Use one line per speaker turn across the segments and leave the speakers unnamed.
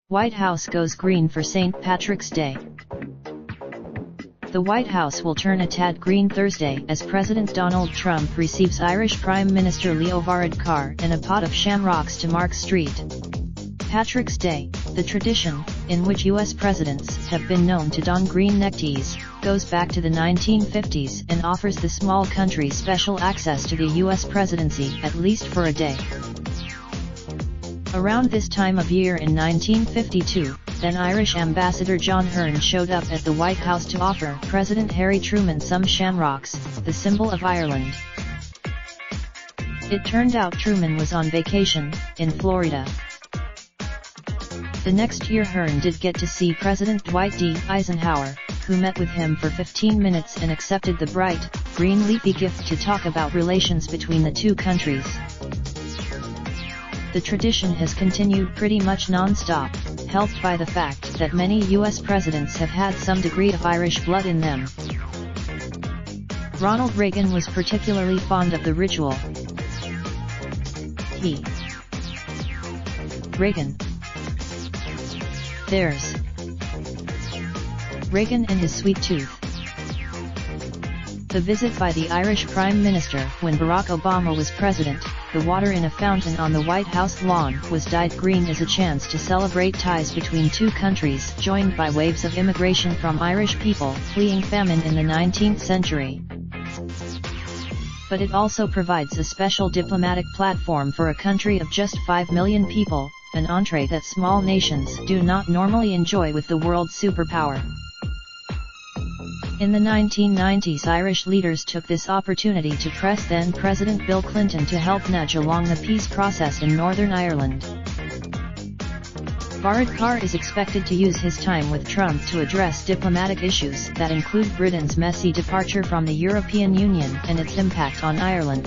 White House goes green for St. Patrick's Day. The White House will turn a tad green Thursday as President Donald Trump receives Irish Prime Minister Leo Varadkar and a pot of shamrocks to mark St. Patrick's Day. The tradition, in which U.S. presidents have been known to don green neckties, goes back to the 1950s and offers the small country special access to the U.S. presidency at least for a day. Around this time of year in 1952, then Irish Ambassador John Hearne showed up at the White House to offer President Harry Truman some shamrocks, the symbol of Ireland. It turned out Truman was on vacation, in Florida. The next year Hearne did get to see President Dwight D. Eisenhower, who met with him for 15 minutes and accepted the bright, green leafy gift to talk about relations between the two countries. The tradition has continued pretty much non-stop, helped by the fact that many U.S. presidents have had some degree of Irish blood in them. Ronald Reagan was particularly fond of the ritual. Reagan. There's Reagan and his sweet tooth. The visit by the Irish Prime Minister when Barack Obama was president, the water in a fountain on the White House lawn was dyed green as a chance to celebrate ties between two countries joined by waves of immigration from Irish people fleeing famine in the 19th century. But it also provides a special diplomatic platform for a country of just 5 million people, an entree that small nations do not normally enjoy with the world's superpower. In the 1990s, Irish leaders took this opportunity to press then-President Bill Clinton to help nudge along the peace process in Northern Ireland. Varadkar is expected to use his time with Trump to address diplomatic issues that include Britain's messy departure from the European Union and its impact on Ireland.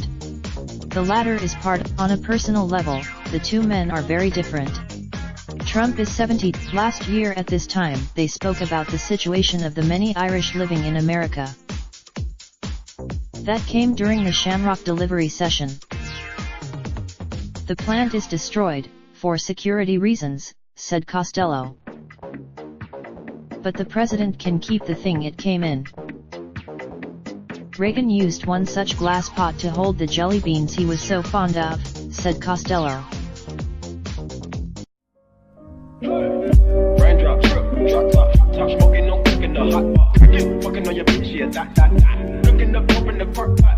The latter is part. On a personal level, the two men are very different. Trump is 70. Last year at this time, they spoke about the situation of the many Irish living in America. That came during the Shamrock delivery session. The plant is destroyed, for security reasons, said Costello. But the president can keep the thing it came in. Reagan used one such glass pot to hold the jelly beans he was so fond of, said Costello.
Raindrop, drop top, top smoking, no cooking the hot pot. Fucking on your bitch, yeah, that. Looking up, open the park pot.